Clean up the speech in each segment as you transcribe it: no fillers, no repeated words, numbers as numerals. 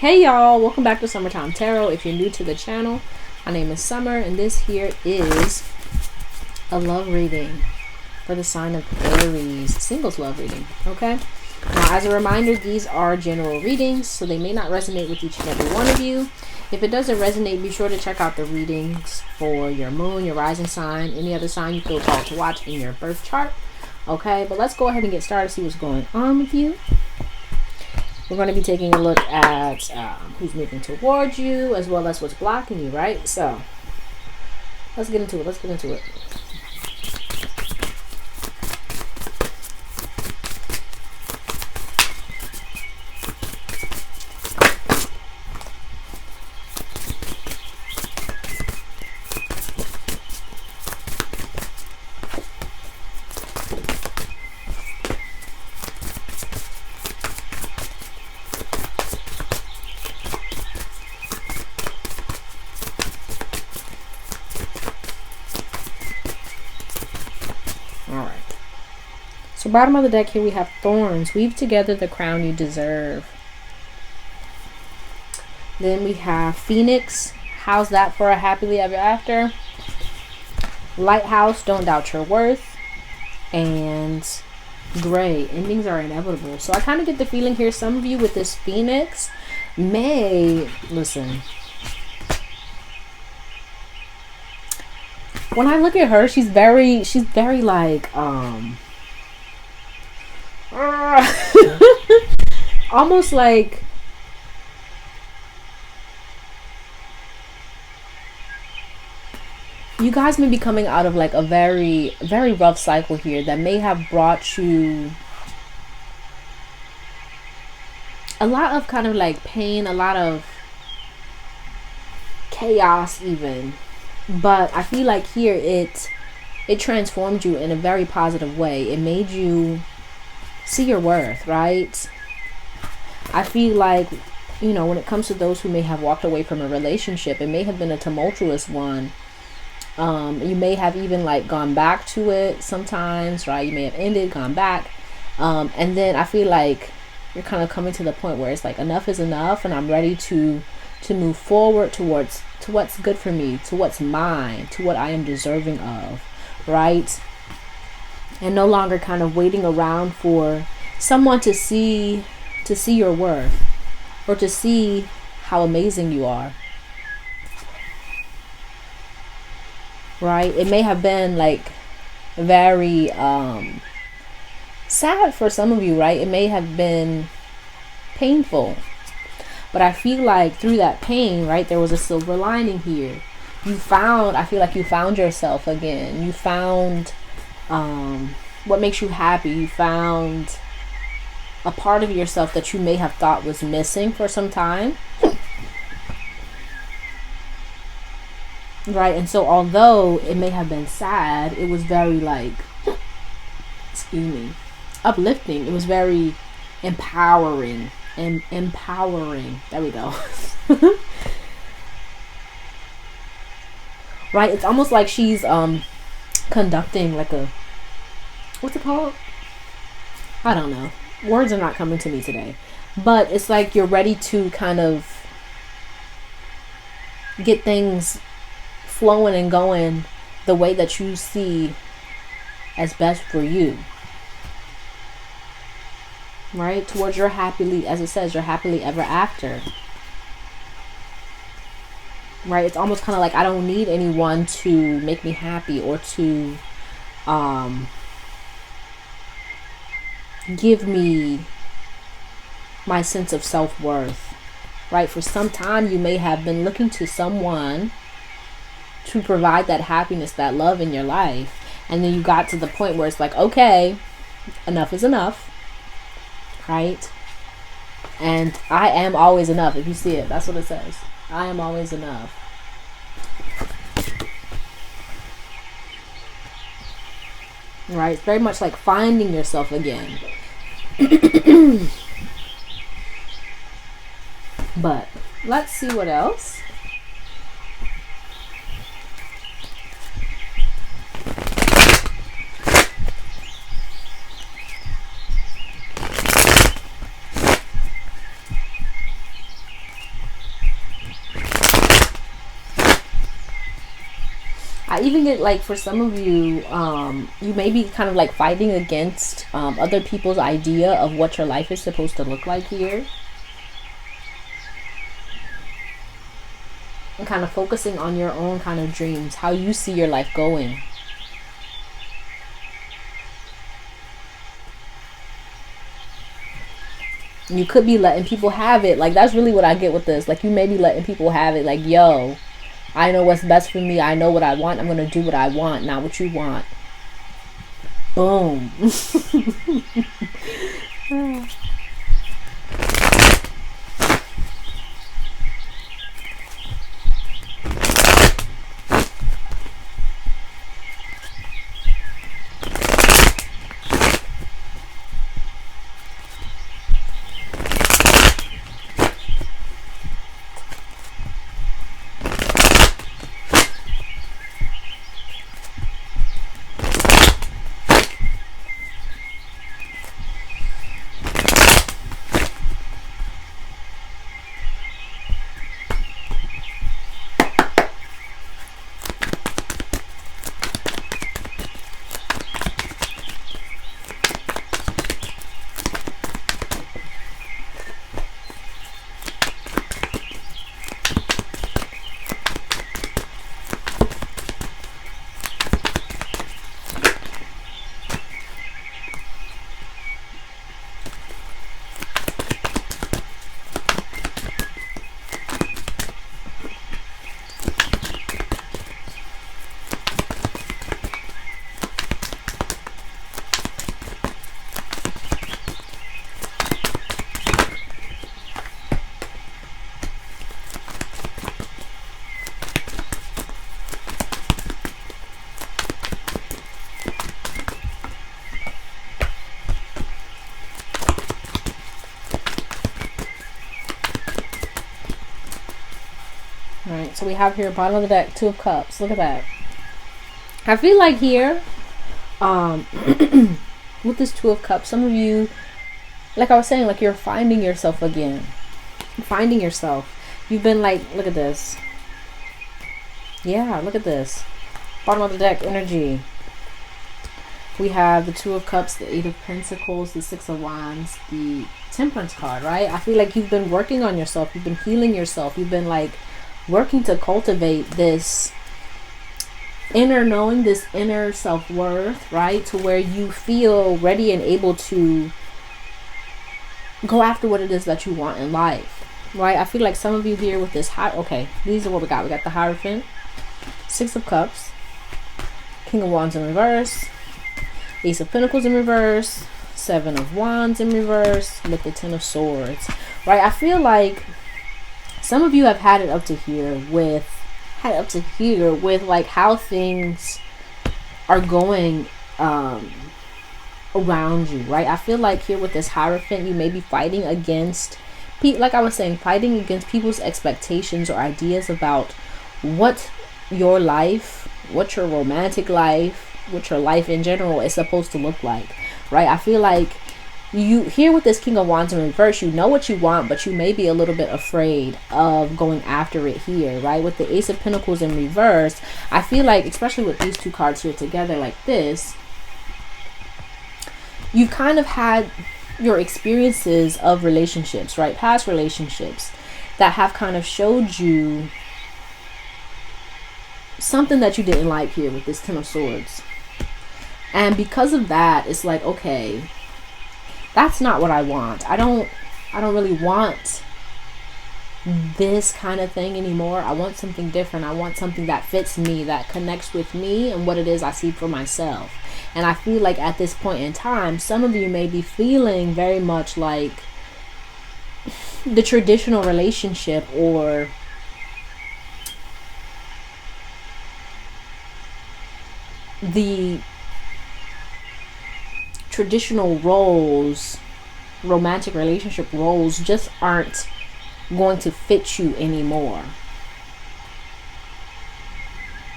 Hey y'all, welcome back to Summertime Tarot. If you're new to the channel, my name is Summer and this here is a love reading for the sign of Aries, singles love reading. Okay, now as a reminder, these are general readings, so they may not resonate with each and every one of you. If it doesn't resonate, be sure to check out the readings for your moon, your rising sign, any other sign you feel called to watch in your birth chart. Okay, but let's go ahead and get started, see what's going on with you. We're going to be taking a look at who's moving towards you, as well as what's blocking you, right? So let's get into it. Let's get into it. So bottom of the deck here we have Thorns. Weave together the crown you deserve. Then we have Phoenix. How's that for a happily ever after? Lighthouse. Don't doubt your worth. And Gray. Endings are inevitable. So I kind of get the feeling here some of you with this Phoenix may... Listen. When I look at her, she's very like... almost like you guys may be coming out of like a very rough cycle here that may have brought you a lot of kind of like pain, a lot of chaos even, but I feel like here it transformed you in a very positive way. It made you see your worth, right? I feel like, you know, when it comes to those who may have walked away from a relationship, it may have been a tumultuous one. You may have even like gone back to it sometimes, right? You may have ended, gone back, and then I feel like you're kind of coming to the point where it's like enough is enough, and I'm ready to move forward to what's good for me, to what's mine, to what I am deserving of, right? And no longer kind of waiting around for someone to see your worth or to see how amazing you are, right? It may have been like very sad for some of you, right? It may have been painful, but I feel like through that pain, right, there was a silver lining here. I feel like you found yourself again. You found what makes you happy. You found a part of yourself that you may have thought was missing for some time, right? And so although it may have been sad, it was very like, excuse me, uplifting. It was very empowering and empowering. There we go. Right? It's almost like she's conducting like a, what's it called? I don't know. Words are not coming to me today. But it's like you're ready to kind of get things flowing and going the way that you see as best for you. Right? Towards your happily, as it says, your happily ever after. Right? It's almost kind of like I don't need anyone to make me happy or to give me my sense of self-worth, right? For some time you may have been looking to someone to provide that happiness, that love in your life, and then you got to the point where it's like, okay, enough is enough, right? And I am always enough. If you see it, that's what it says. I am always enough. Right? It's very much like finding yourself again. But let's see what else. I even get like, for some of you, you may be kind of like fighting against other people's idea of what your life is supposed to look like here. And kind of focusing on your own kind of dreams, how you see your life going. You could be letting people have it. Like, that's really what I get with this. Like, you may be letting people have it. Like, yo, I know what's best for me. I know what I want. I'm going to do what I want, not what you want. Boom. Alright, so we have here, bottom of the deck, Two of Cups. Look at that. I feel like here, with this Two of Cups, some of you, like I was saying, like you're finding yourself again. Finding yourself. You've been like, look at this. Yeah, look at this. Bottom of the deck, energy. We have the Two of Cups, the Eight of Pentacles, the Six of Wands, the Temperance card, right? I feel like you've been working on yourself. You've been healing yourself. You've been like working to cultivate this inner knowing, this inner self-worth, right? To where you feel ready and able to go after what it is that you want in life, right? I feel like some of you here with this high, okay, these are what we got. We got the Hierophant, Six of Cups, King of Wands in reverse, Ace of Pentacles in reverse, Seven of Wands in reverse, with the Ten of Swords, right? I feel like some of you have had it up to here with like how things are going around you, right? I feel like here with this Hierophant, you may be fighting against, like I was saying, fighting against people's expectations or ideas about what your life, what your romantic life, what your life in general is supposed to look like, right? I feel like you here with this King of Wands in reverse, you know what you want, but you may be a little bit afraid of going after it here, right? With the Ace of Pentacles in reverse, I feel like, especially with these two cards here together like this, you've kind of had your experiences of relationships, right? Past relationships that have kind of showed you something that you didn't like here with this Ten of Swords. And because of that, it's like, okay, that's not what I want. I don't really want this kind of thing anymore. I want something different. I want something that fits me, that connects with me and what it is I see for myself. And I feel like at this point in time, some of you may be feeling very much like the traditional relationship, or the traditional roles, romantic relationship roles, just aren't going to fit you anymore,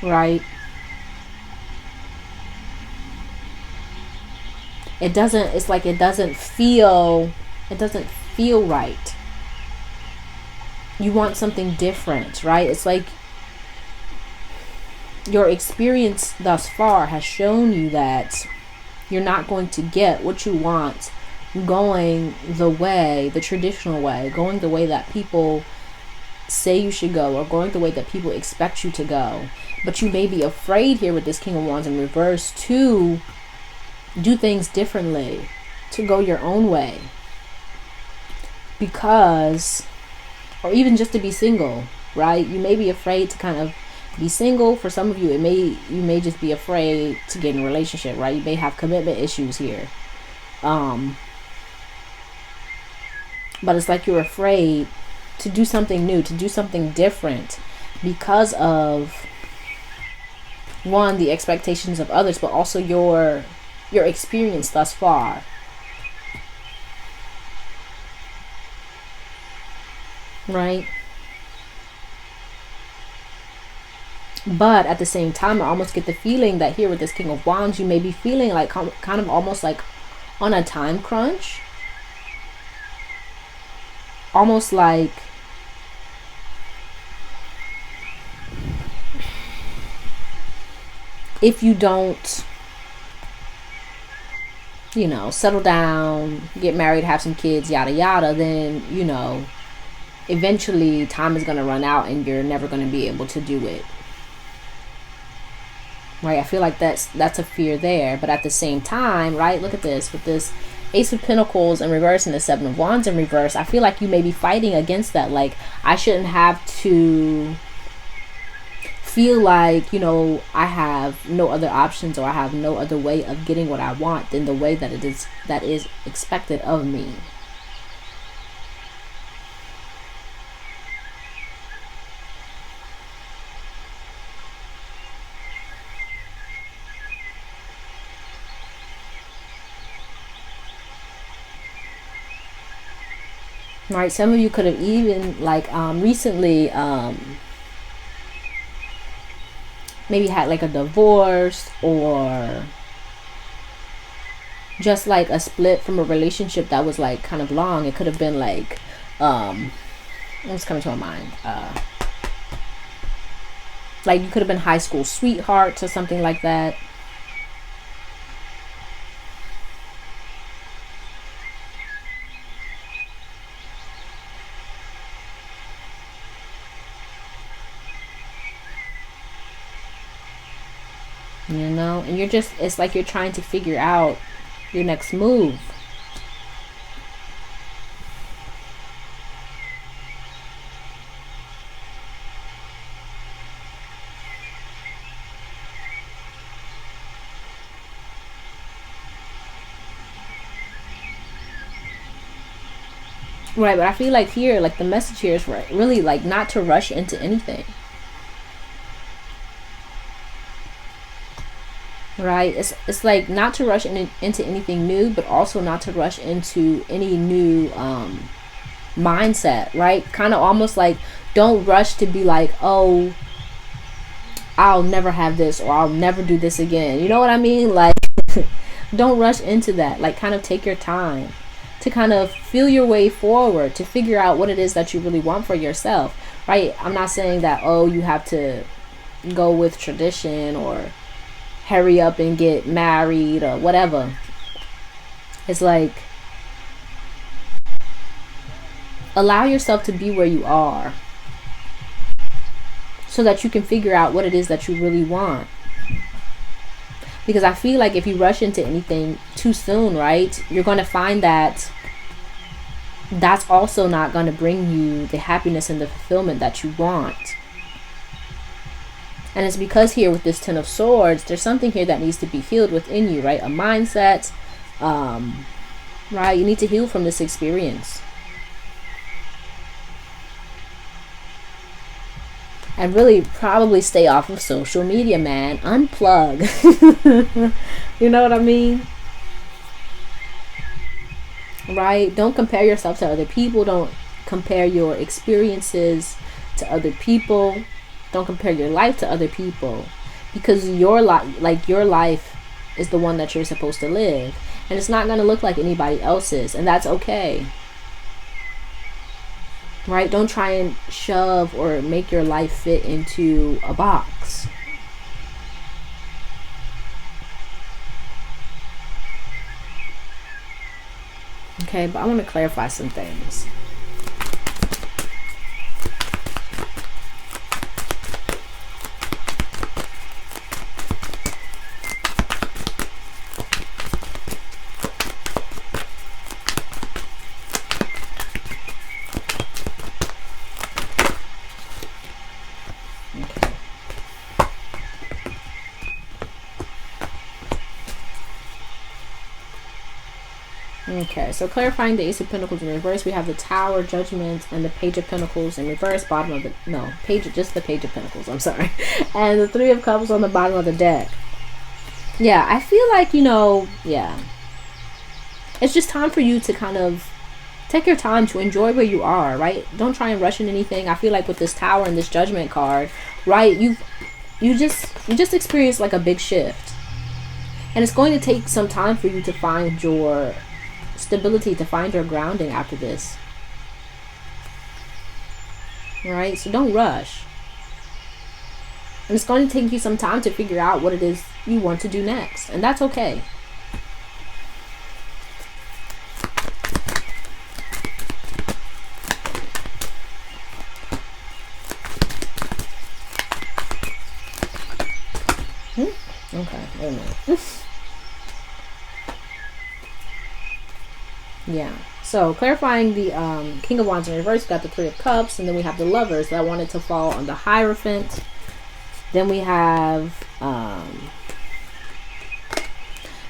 right? It doesn't, it's like it doesn't feel right. You want something different, right? It's like your experience thus far has shown you that you're not going to get what you want going the way, the traditional way, going the way that people say you should go, or going the way that people expect you to go. But you may be afraid here with this King of Wands in reverse to do things differently, to go your own way, because, or even just to be single, right? You may be afraid to kind of be single. For some of you, you may just be afraid to get in a relationship, right? You may have commitment issues here. But it's like you're afraid to do something new, to do something different, because of, one, the expectations of others, but also your experience thus far. Right? But at the same time, I almost get the feeling that here with this King of Wands, you may be feeling like kind of almost like on a time crunch. Almost like if you don't, settle down, get married, have some kids, yada yada, then, eventually time is going to run out and you're never going to be able to do it. Right? I feel like that's a fear there. But at the same time, right, look at this, with this Ace of Pentacles in reverse and the Seven of Wands in reverse, I feel like you may be fighting against that. Like, I shouldn't have to feel like, I have no other options, or I have no other way of getting what I want than the way that is expected of me. Right, some of you could have even recently maybe had like a divorce, or just like a split from a relationship that was like kind of long. It could have been like what's coming to my mind, like you could have been high school sweethearts or something like that. And it's like you're trying to figure out your next move. Right, but I feel like here, like the message here is really like not to rush into anything. Right, it's like not to rush into anything new, but also not to rush into any new mindset, right? Kind of almost like, don't rush to be like, oh, I'll never have this, or I'll never do this again. You know what I mean? Like, don't rush into that. Like, kind of take your time to kind of feel your way forward, to figure out what it is that you really want for yourself, right? I'm not saying that, oh, you have to go with tradition, or hurry up and get married, or whatever. It's like, allow yourself to be where you are, so that you can figure out what it is that you really want. Because I feel like if you rush into anything too soon, right, you're going to find that that's also not going to bring you the happiness and the fulfillment that you want. And it's because here with this Ten of Swords, there's something here that needs to be healed within you, right? A mindset, right? You need to heal from this experience. And really probably stay off of social media, man. Unplug. You know what I mean? Right? Don't compare yourself to other people. Don't compare your experiences to other people. Don't compare your life to other people, because your life is the one that you're supposed to live, and it's not going to look like anybody else's, and that's okay. Right? Don't try and shove or make your life fit into a box. Okay, but I want to clarify some things. Okay, so clarifying the Ace of Pentacles in reverse, we have the Tower, Judgment, and the Page of Pentacles in reverse, bottom of the, no, page, just the Page of Pentacles, I'm sorry. And the Three of Cups on the bottom of the deck. Yeah, I feel like, you know, yeah. It's just time for you to kind of take your time to enjoy where you are, right? Don't try and rush in anything. I feel like with this Tower and this Judgment card, right, you just experienced like a big shift. And it's going to take some time for you to find your stability, to find your grounding after this. Right? So don't rush. And it's going to take you some time to figure out what it is you want to do next. And that's okay. Okay, wait a minute. Yeah, so clarifying the King of Wands in reverse, we got the Three of Cups, and then we have the Lovers that wanted to fall on the Hierophant. Then we have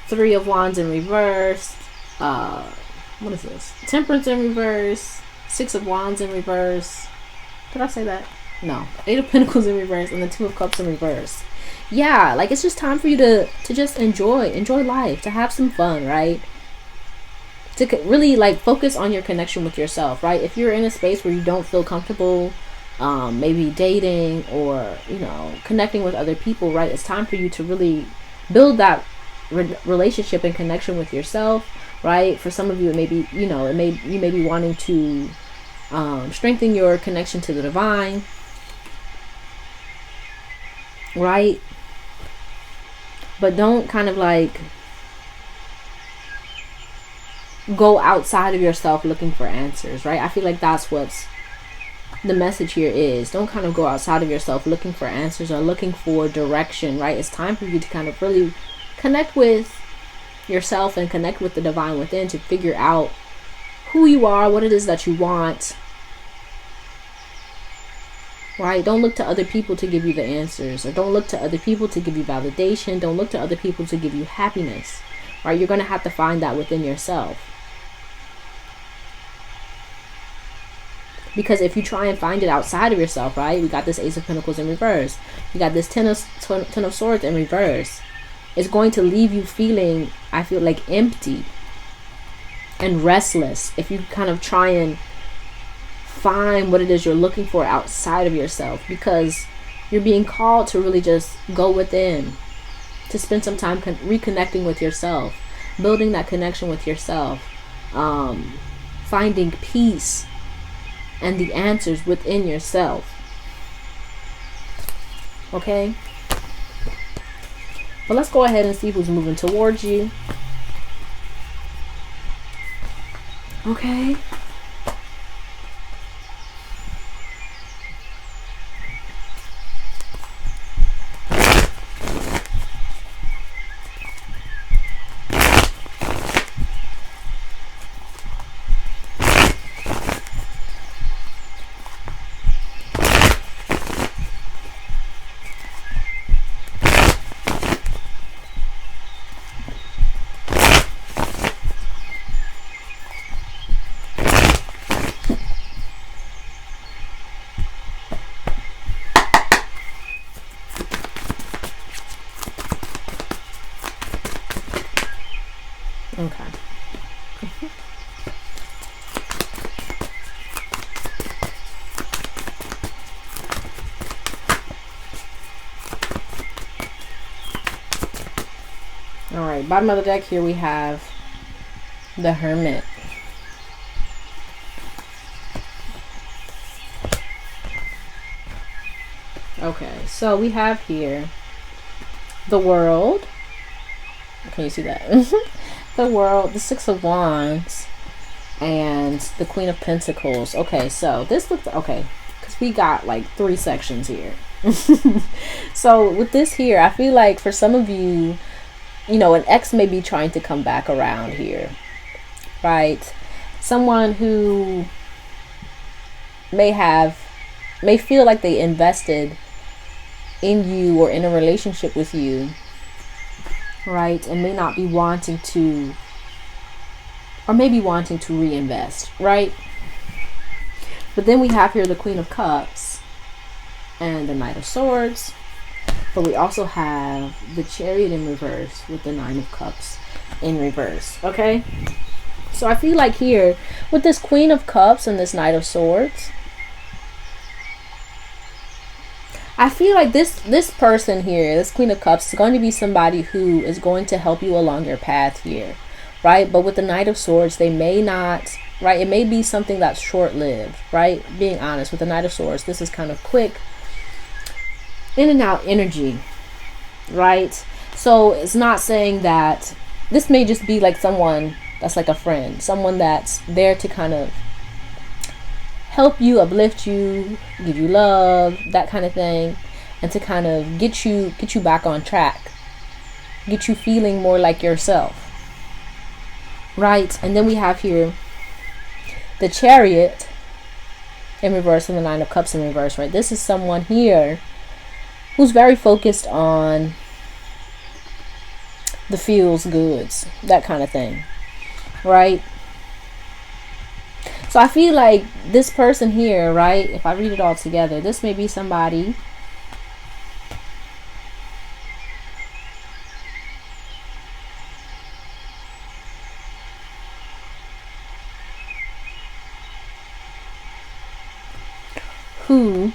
Three of Wands in reverse. What is this? Temperance in reverse. Six of Wands in reverse. Did I say that? No. Eight of Pentacles in reverse, and the Two of Cups in reverse. Yeah, like it's just time for you to just enjoy life, to have some fun, right? To really like focus on your connection with yourself, right? If you're in a space where you don't feel comfortable, maybe dating or, you know, connecting with other people, right? It's time for you to really build that relationship and connection with yourself, right? For some of you, it may be, you know, you may be wanting to strengthen your connection to the divine, right? But don't kind of like go outside of yourself looking for answers, right? I feel like that's what's the message here is. Don't kind of go outside of yourself looking for answers or looking for direction, right? It's time for you to kind of really connect with yourself and connect with the divine within to figure out who you are, what it is that you want, right? Don't look to other people to give you the answers, or don't look to other people to give you validation. Don't look to other people to give you happiness, right? You're going to have to find that within yourself. Because if you try and find it outside of yourself, right? We got this Ace of Pentacles in reverse. We got this Ten of Swords in reverse. It's going to leave you feeling, I feel like, empty and restless if you kind of try and find what it is you're looking for outside of yourself, because you're being called to really just go within, to spend some time reconnecting with yourself, building that connection with yourself, finding peace and the answers within yourself. Okay? But let's go ahead and see who's moving towards you. Okay? Okay. All right, bottom of the deck here we have the Hermit. Okay, so we have here the World. Can you see that? The World, the Six of Wands, and the Queen of Pentacles. Okay, so this looks okay because we got like 3 sections here. So with this here, I feel like for some of you, you know, an ex may be trying to come back around here, right? Someone who may feel like they invested in you or in a relationship with you, right? And may not be wanting to, or maybe wanting to reinvest, right? But then we have here the Queen of Cups and the Knight of Swords. But we also have the Chariot in reverse with the Nine of Cups in reverse. Okay? So I feel like here, with this Queen of Cups and this Knight of Swords, I feel like this person here, this Queen of Cups, is going to be somebody who is going to help you along your path here, right? But with the Knight of Swords, they may not, right? It may be something that's short-lived, right? Being honest, with the Knight of Swords, this is kind of quick, in and out energy, right? So it's not saying that this may just be like someone that's like a friend, someone that's there to kind of help you, uplift you, give you love, that kind of thing, and to kind of get you back on track, get you feeling more like yourself, right? And then we have here the Chariot in reverse and the Nine of Cups in reverse, right? This is someone here who's very focused on the feels goods, that kind of thing, right? So I feel like this person here, right, if I read it all together, this may be somebody who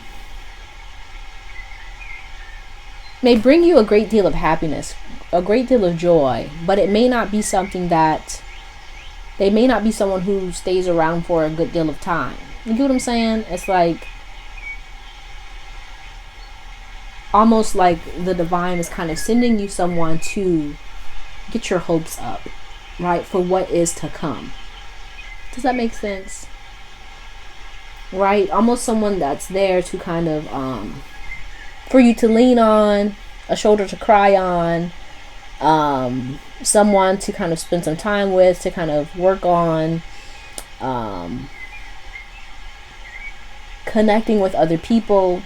may bring you a great deal of happiness, a great deal of joy, but it may not be something that, they may not be someone who stays around for a good deal of time. You get what I'm saying? It's like almost like the divine is kind of sending you someone to get your hopes up, right, for what is to come. Does that make sense? Right? Almost someone that's there to kind of for you to lean on, a shoulder to cry on, someone to kind of spend some time with, to kind of work on connecting with other people.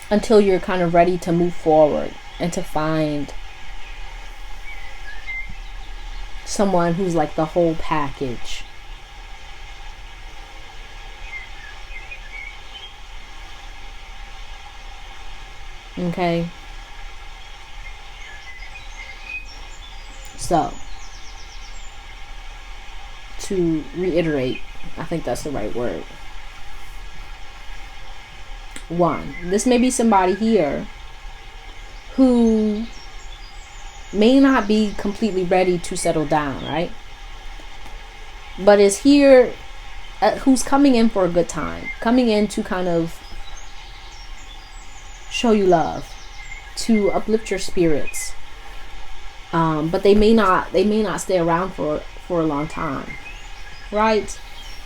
Until you're kind of ready to move forward and to find someone who's like the whole package. Okay. So, to reiterate, I think that's the right word. 1, this may be somebody here who may not be completely ready to settle down, right? But is here, who's coming in for a good time, coming in to kind of show you love, to uplift your spirits. But they may not stay around for a long time, right?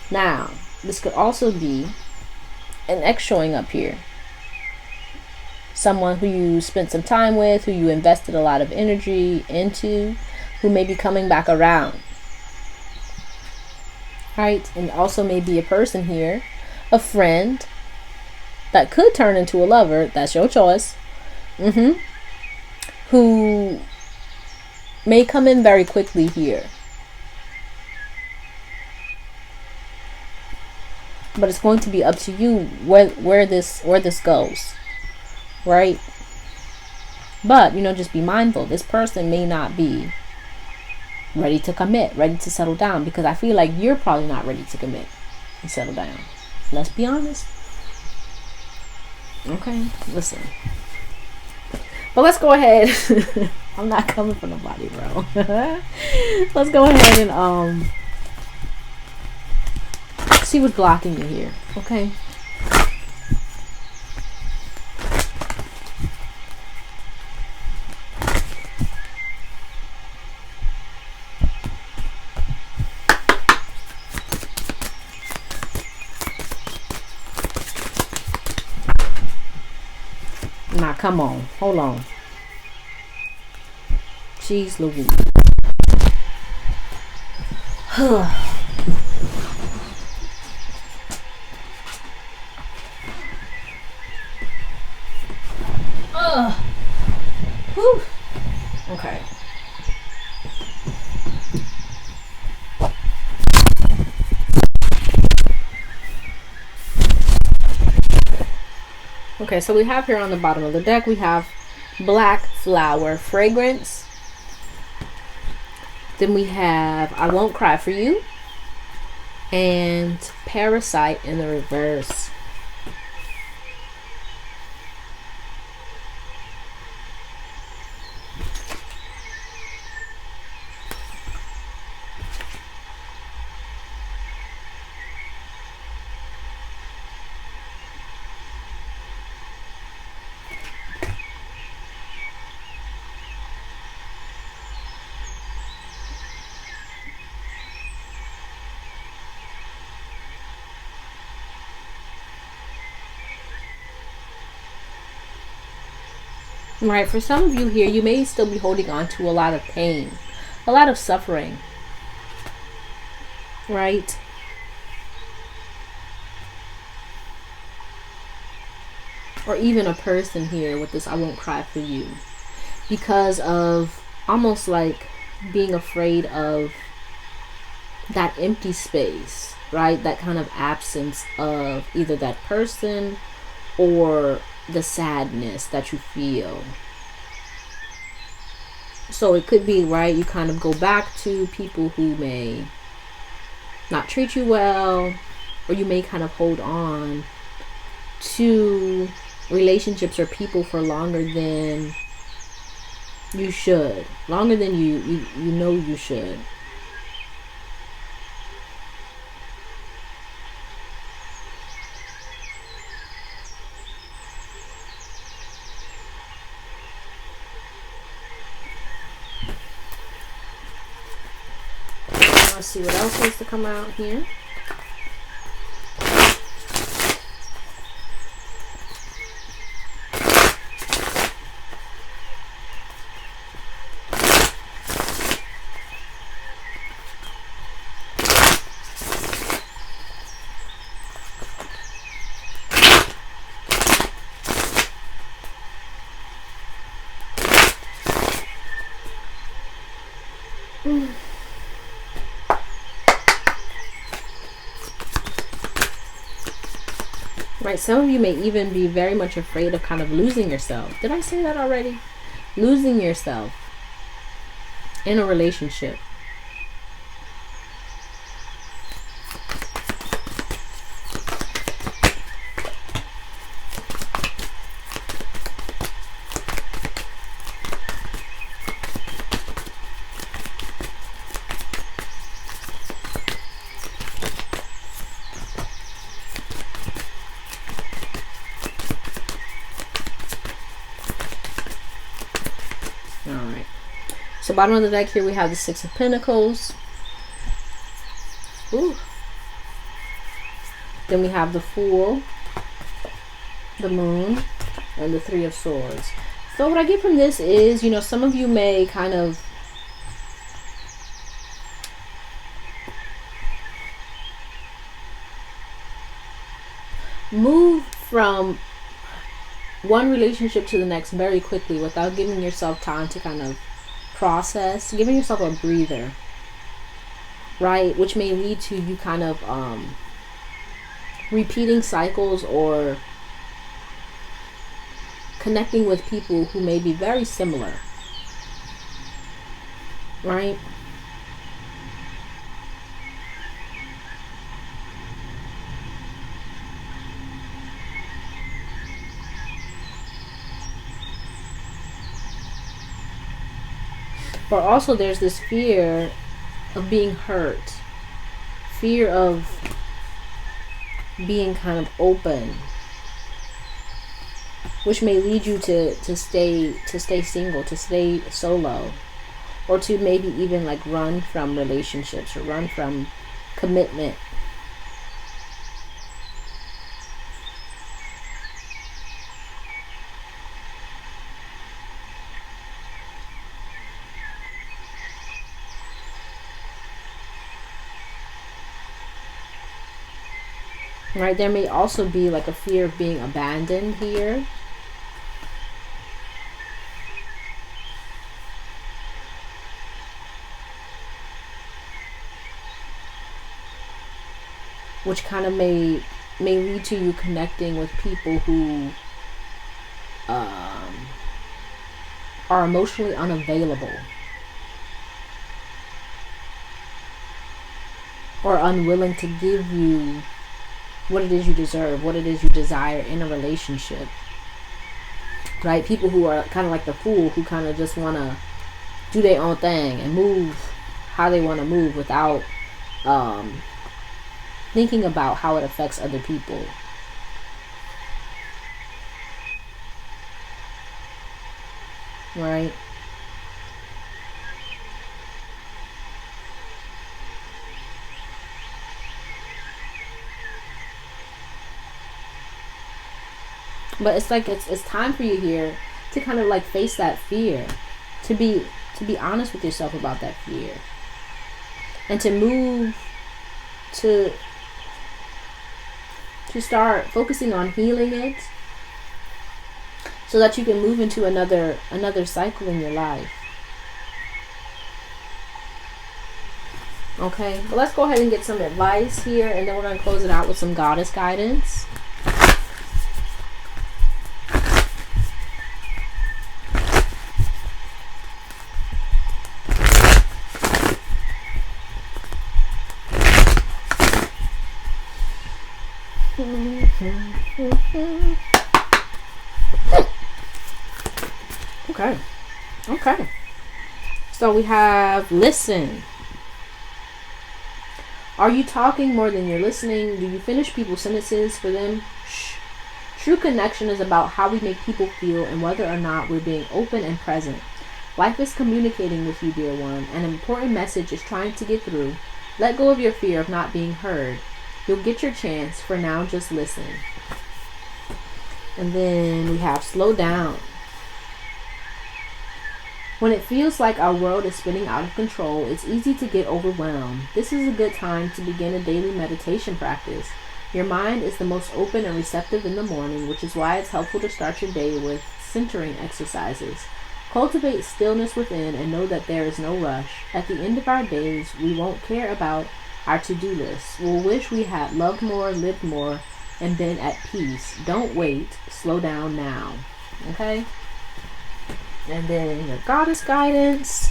Now, this could also be an ex showing up here. Someone who you spent some time with, who you invested a lot of energy into, who may be coming back around. Right? And also may be a person here, a friend, that could turn into a lover. That's your choice. Who may come in very quickly here. But it's going to be up to you where this goes, right? But, you know, just be mindful. This person may not be ready to commit, ready to settle down, because I feel like you're probably not ready to commit and settle down. Let's be honest. Okay, listen. But let's go ahead. I'm not coming for nobody, bro. Let's go ahead and see what's blocking you here, okay? come on. Hold on. Jeez Louise. Whew. Okay. Okay, so we have here on the bottom of the deck, we have black flower fragrance. Then we have I Won't Cry for You and Parasite in the reverse. Right, for some of you here, you may still be holding on to a lot of pain, a lot of suffering, right? Or even a person here with this I Won't Cry for You, because of almost like being afraid of that empty space, right? That kind of absence of either that person or the sadness that you feel. So it could be, right, you kind of go back to people who may not treat you well, or you may kind of hold on to relationships or people for longer than you should, longer than you know you should. Let's see what else needs to come out here. Right, some of you may even be very much afraid of kind of losing yourself. Did I say that already? Losing yourself in a relationship. So bottom of the deck here we have the Six of Pentacles. Ooh. Then we have the Fool, the Moon, and the Three of Swords. So what I get from this is, you know, some of you may kind of move from one relationship to the next very quickly without giving yourself time to kind of process, giving yourself a breather, right? Which may lead to you kind of repeating cycles or connecting with people who may be very similar, right? But also there's this fear of being hurt, fear of being kind of open, which may lead you to stay single, to stay solo, or to maybe even like run from relationships or run from commitment. right? There may also be like a fear of being abandoned here. Which kind of may lead to you connecting with people who are emotionally unavailable or unwilling to give you what it is you deserve, what it is you desire in a relationship, right? People who are kind of like the fool, who kind of just want to do their own thing and move how they want to move without thinking about how it affects other people. Right? But it's like it's time for you here to kind of like face that fear, to be honest with yourself about that fear, and to move to start focusing on healing it, so that you can move into another cycle in your life. Okay, but let's go ahead and get some advice here, and then we're going to close it out with some goddess guidance. Okay. So we have listen. Are you talking more than you're listening? Do you finish people's sentences for them? Shh. True connection is about how we make people feel and whether or not we're being open and present. Life is communicating with you, dear one. An important message is trying to get through. Let go of your fear of not being heard. You'll get your chance. For now, just listen. And then we have slow down. When it feels like our world is spinning out of control, it's easy to get overwhelmed. This is a good time to begin a daily meditation practice. Your mind is the most open and receptive in the morning, which is why it's helpful to start your day with centering exercises. Cultivate stillness within and know that there is no rush. At the end of our days, we won't care about our to-do list. We'll wish we had loved more, lived more, and been at peace. Don't wait. Slow down now. Okay? And then your goddess guidance.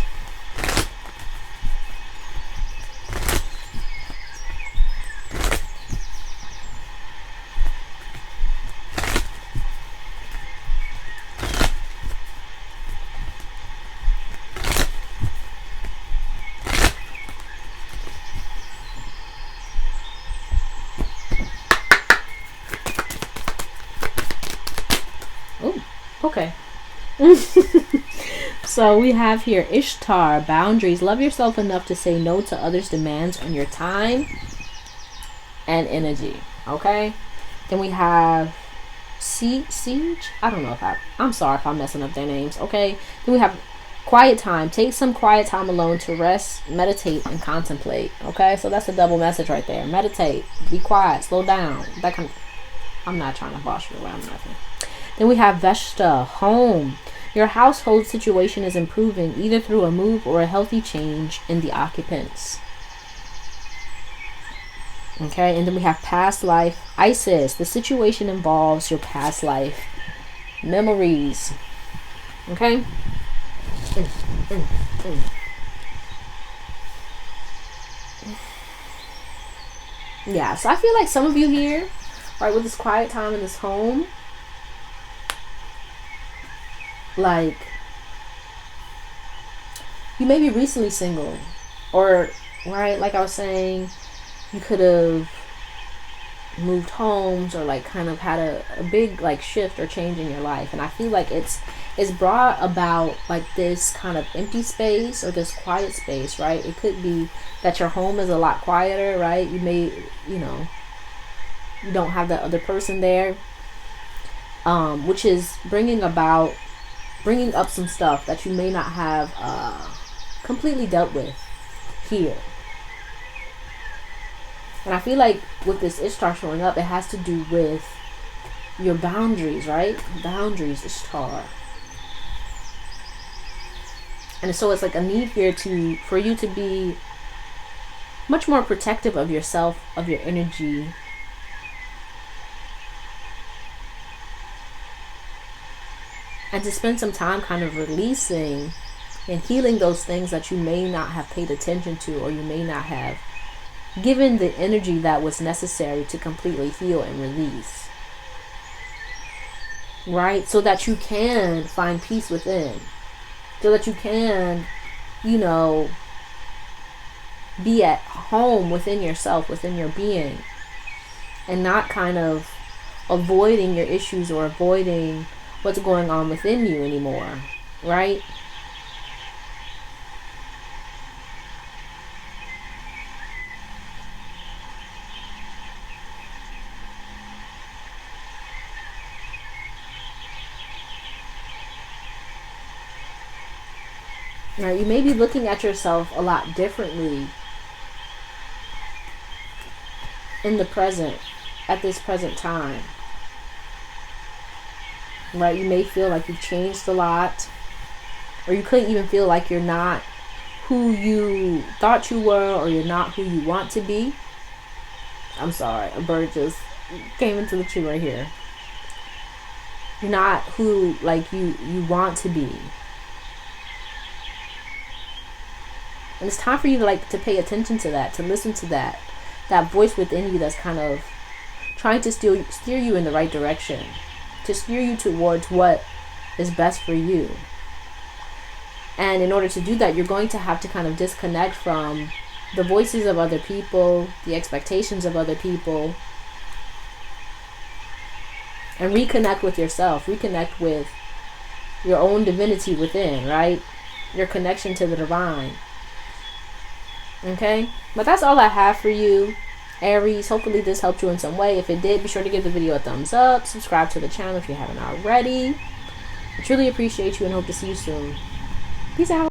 Oh, okay. So we have here Ishtar, boundaries. Love yourself enough to say no to others' demands on your time and energy. Okay. Then we have Siege. I don't know if I'm sorry if I'm messing up their names. Okay. Then we have quiet time. Take some quiet time alone to rest, meditate, and contemplate. Okay. So that's a double message right there. Meditate, be quiet, slow down. That kind of, I'm not trying to boss you around nothing. Then we have Vesta, home. Your household situation is improving either through a move or a healthy change in the occupants. Okay, and then we have past life. Isis, the situation involves your past life memories. Okay. Yeah, so I feel like some of you here, right, with this quiet time in this home, like, you may be recently single, or, right, like I was saying, you could have moved homes, or like kind of had a big like shift or change in your life, and I feel like it's brought about like this kind of empty space or this quiet space, right? It could be that your home is a lot quieter, right? You may, you don't have that other person there, which is bringing up some stuff that you may not have completely dealt with here. And I feel like with this Ishtar showing up, it has to do with your boundaries, right? Boundaries, Ishtar. And so it's like a need here for you to be much more protective of yourself, of your energy. And to spend some time kind of releasing and healing those things that you may not have paid attention to, or you may not have given the energy that was necessary to completely heal and release. Right? So that you can find peace within. So that you can, you know, be at home within yourself, within your being. And not kind of avoiding your issues or avoiding what's going on within you anymore. Right? Now, you may be looking at yourself a lot differently in the present, at this present time. Right? You may feel like you've changed a lot, or you could even feel like you're not who you thought you were, or you're not who you want to be. I'm sorry, a bird just came into the tree right here. You're not who like you want to be. And it's time for you to pay attention to that, to listen to that voice within you that's kind of trying to steer you in the right direction, to steer you towards what is best for you. And in order to do that, you're going to have to kind of disconnect from the voices of other people, the expectations of other people, and reconnect with yourself, reconnect with your own divinity within, right? Your connection to the divine. Okay, but that's all I have for you, Aries. Hopefully this helped you in some way. If it did, be sure to give the video a thumbs up, subscribe to the channel if you haven't already. I truly appreciate you and hope to see you soon. Peace out.